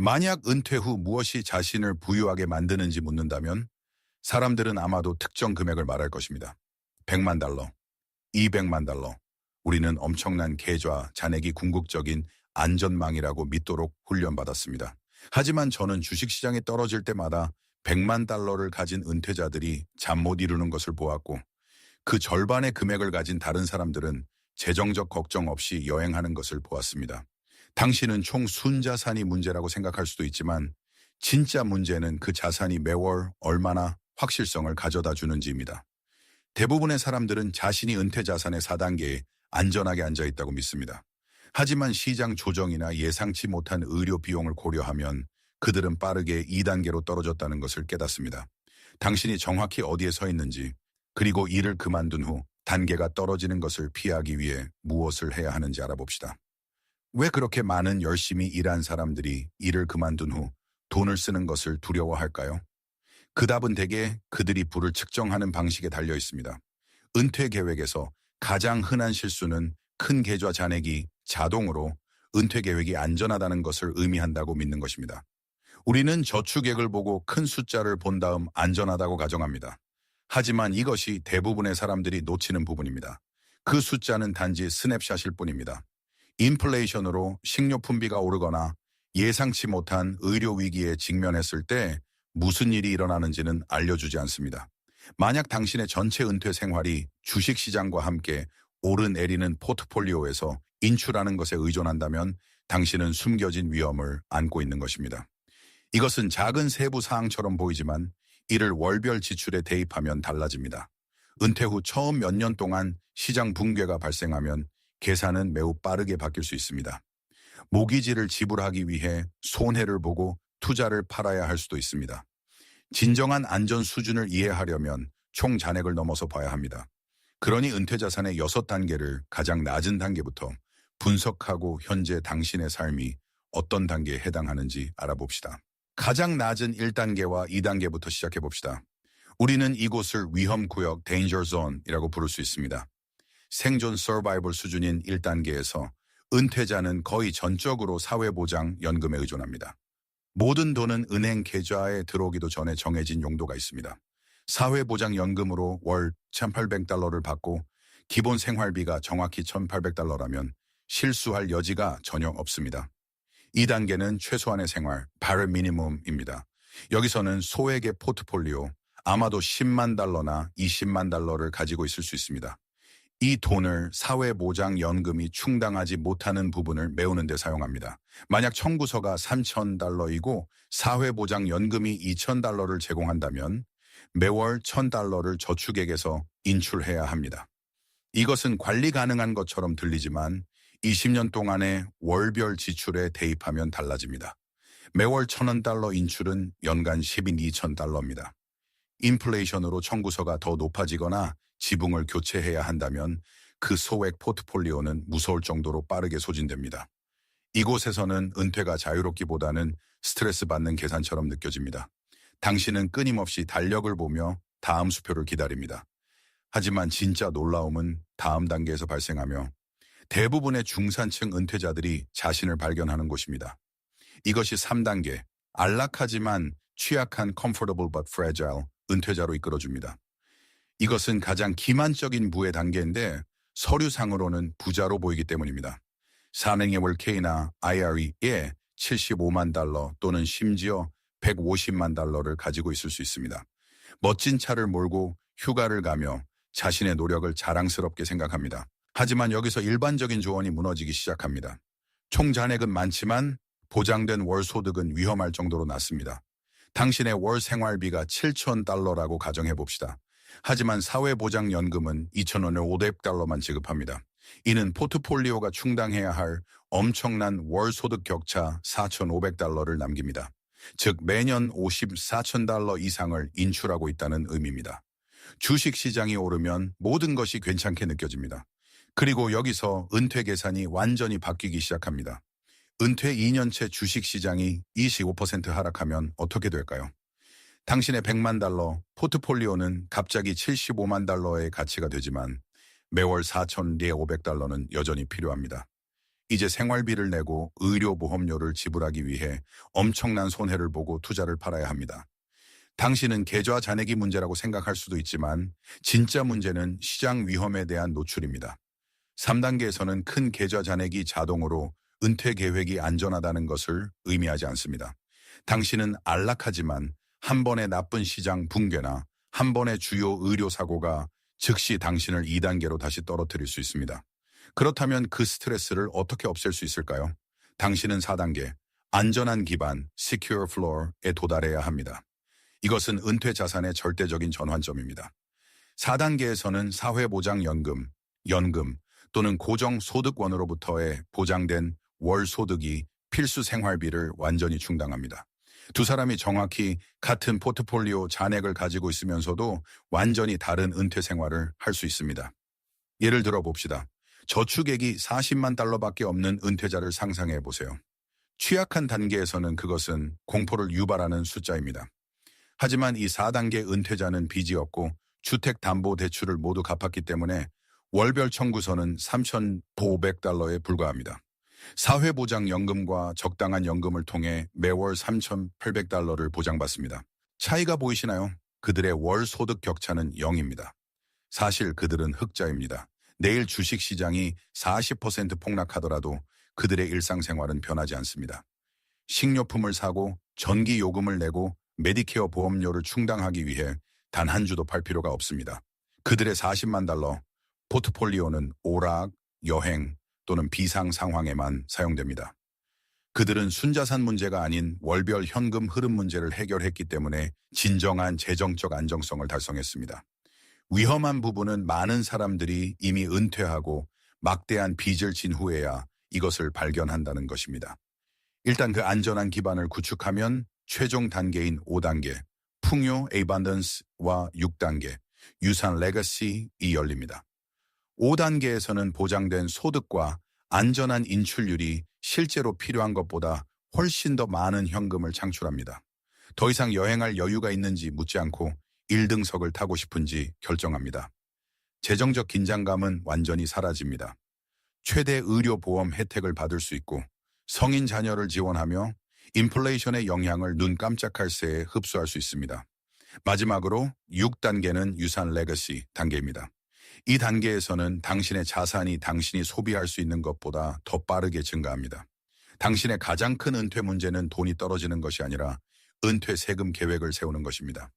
만약 은퇴 후 무엇이 자신을 부유하게 만드는지 묻는다면 사람들은 아마도 특정 금액을 말할 것입니다. 100만 달러, 200만 달러. 우리는 엄청난 계좌, 잔액이 궁극적인 안전망이라고 믿도록 훈련받았습니다. 하지만 저는 주식시장이 떨어질 때마다 100만 달러를 가진 은퇴자들이 잠 못 이루는 것을 보았고, 그 절반의 금액을 가진 다른 사람들은 재정적 걱정 없이 여행하는 것을 보았습니다. 당신은 총 순자산이 문제라고 생각할 수도 있지만 진짜 문제는 그 자산이 매월 얼마나 확실성을 가져다 주는지입니다. 대부분의 사람들은 자신이 은퇴 자산의 4단계에 안전하게 앉아 있다고 믿습니다. 하지만 시장 조정이나 예상치 못한 의료 비용을 고려하면 그들은 빠르게 2단계로 떨어졌다는 것을 깨닫습니다. 당신이 정확히 어디에 서 있는지, 그리고 일을 그만둔 후 단계가 떨어지는 것을 피하기 위해 무엇을 해야 하는지 알아봅시다. 왜 그렇게 많은 열심히 일한 사람들이 일을 그만둔 후 돈을 쓰는 것을 두려워할까요? 그 답은 대개 그들이 부를 측정하는 방식에 달려 있습니다. 은퇴 계획에서 가장 흔한 실수는 큰 계좌 잔액이 자동으로 은퇴 계획이 안전하다는 것을 의미한다고 믿는 것입니다. 우리는 저축액을 보고 큰 숫자를 본 다음 안전하다고 가정합니다. 하지만 이것이 대부분의 사람들이 놓치는 부분입니다. 그 숫자는 단지 스냅샷일 뿐입니다. 인플레이션으로 식료품비가 오르거나 예상치 못한 의료 위기에 직면했을 때 무슨 일이 일어나는지는 알려주지 않습니다. 만약 당신의 전체 은퇴 생활이 주식시장과 함께 오르내리는 포트폴리오에서 인출하는 것에 의존한다면 당신은 숨겨진 위험을 안고 있는 것입니다. 이것은 작은 세부 사항처럼 보이지만 이를 월별 지출에 대입하면 달라집니다. 은퇴 후 처음 몇 년 동안 시장 붕괴가 발생하면 계산은 매우 빠르게 바뀔 수 있습니다. 모기지를 지불하기 위해 손해를 보고 투자를 팔아야 할 수도 있습니다. 진정한 안전 수준을 이해하려면 총 잔액을 넘어서 봐야 합니다. 그러니 은퇴 자산의 6단계를 가장 낮은 단계부터 분석하고 현재 당신의 삶이 어떤 단계에 해당하는지 알아봅시다. 가장 낮은 1단계와 2단계부터 시작해 봅시다. 우리는 이곳을 위험구역 Danger Zone이라고 부를 수 있습니다. 생존 서바이벌 수준인 1단계에서 은퇴자는 거의 전적으로 사회보장연금에 의존합니다. 모든 돈은 은행 계좌에 들어오기도 전에 정해진 용도가 있습니다. 사회보장연금으로 월 1,800달러를 받고 기본 생활비가 정확히 1,800달러라면 실수할 여지가 전혀 없습니다. 2단계는 최소한의 생활, bare minimum입니다. 여기서는 소액의 포트폴리오, 아마도 10만 달러나 20만 달러를 가지고 있을 수 있습니다. 이 돈을 사회보장연금이 충당하지 못하는 부분을 메우는 데 사용합니다. 만약 청구서가 3,000달러이고 사회보장연금이 2,000달러를 제공한다면 매월 1,000달러를 저축액에서 인출해야 합니다. 이것은 관리 가능한 것처럼 들리지만 20년 동안의 월별 지출에 대입하면 달라집니다. 매월 1,000달러 인출은 연간 122,000달러입니다. 인플레이션으로 청구서가 더 높아지거나 지붕을 교체해야 한다면 그 소액 포트폴리오는 무서울 정도로 빠르게 소진됩니다. 이곳에서는 은퇴가 자유롭기보다는 스트레스 받는 계산처럼 느껴집니다. 당신은 끊임없이 달력을 보며 다음 수표를 기다립니다. 하지만 진짜 놀라움은 다음 단계에서 발생하며 대부분의 중산층 은퇴자들이 자신을 발견하는 곳입니다. 이것이 3단계, 안락하지만 취약한 comfortable but fragile 은퇴자로 이끌어줍니다. 이것은 가장 기만적인 부의 단계인데 서류상으로는 부자로 보이기 때문입니다. 산행예월 K나 IRE에 75만 달러 또는 심지어 150만 달러를 가지고 있을 수 있습니다. 멋진 차를 몰고 휴가를 가며 자신의 노력을 자랑스럽게 생각합니다. 하지만 여기서 일반적인 조언이 무너지기 시작합니다. 총 잔액은 많지만 보장된 월 소득은 위험할 정도로 낮습니다. 당신의 월 생활비가 7,000달러라고 가정해 봅시다. 하지만 사회보장연금은 2,000원을 500달러만 지급합니다. 이는 포트폴리오가 충당해야 할 엄청난 월 소득 격차 4,500달러를 남깁니다. 즉 매년 54,000달러 이상을 인출하고 있다는 의미입니다. 주식시장이 오르면 모든 것이 괜찮게 느껴집니다. 그리고 여기서 은퇴 계산이 완전히 바뀌기 시작합니다. 은퇴 2년째 주식시장이 25% 하락하면 어떻게 될까요? 당신의 100만 달러 포트폴리오는 갑자기 75만 달러의 가치가 되지만 매월 4,500달러는 여전히 필요합니다. 이제 생활비를 내고 의료보험료를 지불하기 위해 엄청난 손해를 보고 투자를 팔아야 합니다. 당신은 계좌 잔액이 문제라고 생각할 수도 있지만 진짜 문제는 시장 위험에 대한 노출입니다. 3단계에서는 큰 계좌 잔액이 자동으로 은퇴 계획이 안전하다는 것을 의미하지 않습니다. 당신은 안락하지만 한 번의 나쁜 시장 붕괴나 한 번의 주요 의료 사고가 즉시 당신을 2단계로 다시 떨어뜨릴 수 있습니다. 그렇다면 그 스트레스를 어떻게 없앨 수 있을까요? 당신은 4단계, 안전한 기반, secure floor에 도달해야 합니다. 이것은 은퇴 자산의 절대적인 전환점입니다. 4단계에서는 사회보장연금, 연금 또는 고정소득원으로부터의 보장된 월소득이 필수 생활비를 완전히 충당합니다. 두 사람이 정확히 같은 포트폴리오 잔액을 가지고 있으면서도 완전히 다른 은퇴 생활을 할 수 있습니다. 예를 들어 봅시다. 저축액이 40만 달러밖에 없는 은퇴자를 상상해 보세요. 취약한 단계에서는 그것은 공포를 유발하는 숫자입니다. 하지만 이 4단계 은퇴자는 빚이 없고 주택담보대출을 모두 갚았기 때문에 월별 청구서는 3,500달러에 불과합니다. 사회보장연금과 적당한 연금을 통해 매월 3,800달러를 보장받습니다. 차이가 보이시나요? 그들의 월 소득 격차는 0입니다. 사실 그들은 흑자입니다. 내일 주식시장이 40% 폭락하더라도 그들의 일상생활은 변하지 않습니다. 식료품을 사고 전기요금을 내고 메디케어 보험료를 충당하기 위해 단 한 주도 팔 필요가 없습니다. 그들의 40만 달러 포트폴리오는 오락, 여행 또는 비상 상황에만 사용됩니다. 그들은 순자산 문제가 아닌 월별 현금 흐름 문제를 해결했기 때문에 진정한 재정적 안정성을 달성했습니다. 위험한 부분은 많은 사람들이 이미 은퇴하고 막대한 빚을 진 후에야 이것을 발견한다는 것입니다. 일단 그 안전한 기반을 구축하면 최종 단계인 5단계, 풍요 에이반던스와 6단계, 유산 레거시이 열립니다. 5단계에서는 보장된 소득과 안전한 인출률이 실제로 필요한 것보다 훨씬 더 많은 현금을 창출합니다. 더 이상 여행할 여유가 있는지 묻지 않고 1등석을 타고 싶은지 결정합니다. 재정적 긴장감은 완전히 사라집니다. 최대 의료보험 혜택을 받을 수 있고 성인 자녀를 지원하며 인플레이션의 영향을 눈 깜짝할 새에 흡수할 수 있습니다. 마지막으로 6단계는 유산 레거시 단계입니다. 이 단계에서는 당신의 자산이 당신이 소비할 수 있는 것보다 더 빠르게 증가합니다. 당신의 가장 큰 은퇴 문제는 돈이 떨어지는 것이 아니라 은퇴 세금 계획을 세우는 것입니다.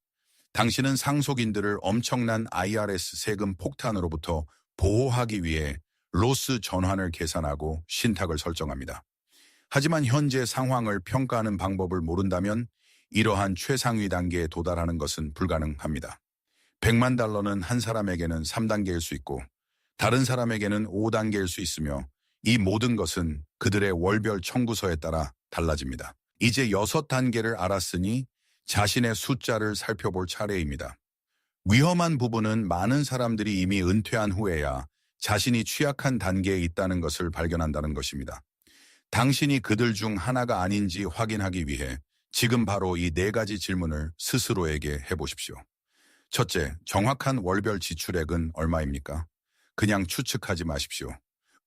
당신은 상속인들을 엄청난 IRS 세금 폭탄으로부터 보호하기 위해 로스 전환을 계산하고 신탁을 설정합니다. 하지만 현재 상황을 평가하는 방법을 모른다면 이러한 최상위 단계에 도달하는 것은 불가능합니다. 100만 달러는 한 사람에게는 3단계일 수 있고 다른 사람에게는 5단계일 수 있으며 이 모든 것은 그들의 월별 청구서에 따라 달라집니다. 이제 6단계를 알았으니 자신의 숫자를 살펴볼 차례입니다. 위험한 부분은 많은 사람들이 이미 은퇴한 후에야 자신이 취약한 단계에 있다는 것을 발견한다는 것입니다. 당신이 그들 중 하나가 아닌지 확인하기 위해 지금 바로 이 4가지 질문을 스스로에게 해보십시오. 첫째, 정확한 월별 지출액은 얼마입니까? 그냥 추측하지 마십시오.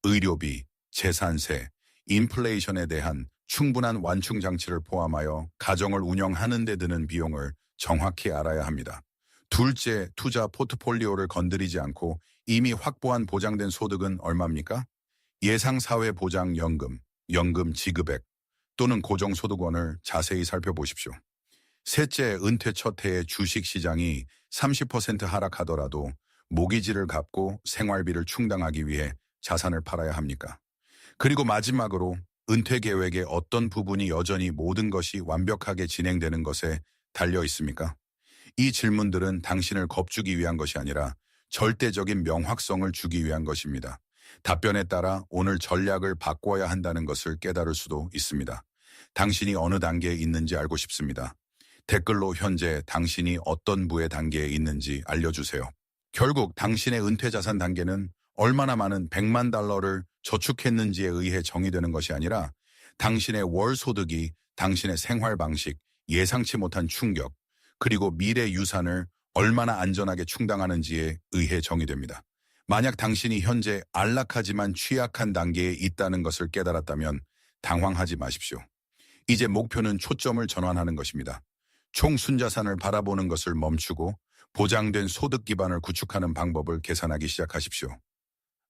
의료비, 재산세, 인플레이션에 대한 충분한 완충 장치를 포함하여 가정을 운영하는 데 드는 비용을 정확히 알아야 합니다. 둘째, 투자 포트폴리오를 건드리지 않고 이미 확보한 보장된 소득은 얼마입니까? 예상사회보장연금, 연금 지급액 또는 고정소득원을 자세히 살펴보십시오. 셋째, 은퇴 첫 해에 주식시장이 30% 하락하더라도 모기지를 갚고 생활비를 충당하기 위해 자산을 팔아야 합니까? 그리고 마지막으로 은퇴 계획의 어떤 부분이 여전히 모든 것이 완벽하게 진행되는 것에 달려 있습니까? 이 질문들은 당신을 겁주기 위한 것이 아니라 절대적인 명확성을 주기 위한 것입니다. 답변에 따라 오늘 전략을 바꿔야 한다는 것을 깨달을 수도 있습니다. 당신이 어느 단계에 있는지 알고 싶습니다. 댓글로 현재 당신이 어떤 부의 단계에 있는지 알려주세요. 결국 당신의 은퇴 자산 단계는 얼마나 많은 100만 달러를 저축했는지에 의해 정의되는 것이 아니라 당신의 월 소득이 당신의 생활 방식, 예상치 못한 충격, 그리고 미래 유산을 얼마나 안전하게 충당하는지에 의해 정의됩니다. 만약 당신이 현재 안락하지만 취약한 단계에 있다는 것을 깨달았다면 당황하지 마십시오. 이제 목표는 초점을 전환하는 것입니다. 총 순자산을 바라보는 것을 멈추고 보장된 소득 기반을 구축하는 방법을 계산하기 시작하십시오.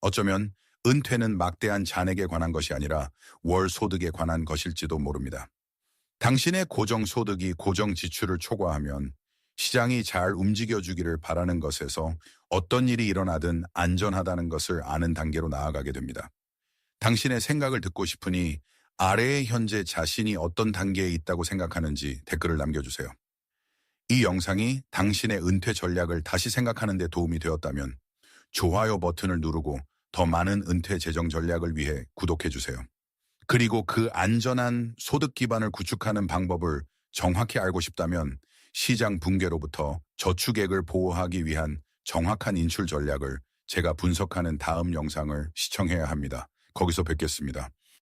어쩌면 은퇴는 막대한 잔액에 관한 것이 아니라 월 소득에 관한 것일지도 모릅니다. 당신의 고정 소득이 고정 지출을 초과하면 시장이 잘 움직여주기를 바라는 것에서 어떤 일이 일어나든 안전하다는 것을 아는 단계로 나아가게 됩니다. 당신의 생각을 듣고 싶으니 아래의 현재 자신이 어떤 단계에 있다고 생각하는지 댓글을 남겨주세요. 이 영상이 당신의 은퇴 전략을 다시 생각하는 데 도움이 되었다면 좋아요 버튼을 누르고 더 많은 은퇴 재정 전략을 위해 구독해주세요. 그리고 그 안전한 소득 기반을 구축하는 방법을 정확히 알고 싶다면 시장 붕괴로부터 저축액을 보호하기 위한 정확한 인출 전략을 제가 분석하는 다음 영상을 시청해야 합니다. 거기서 뵙겠습니다.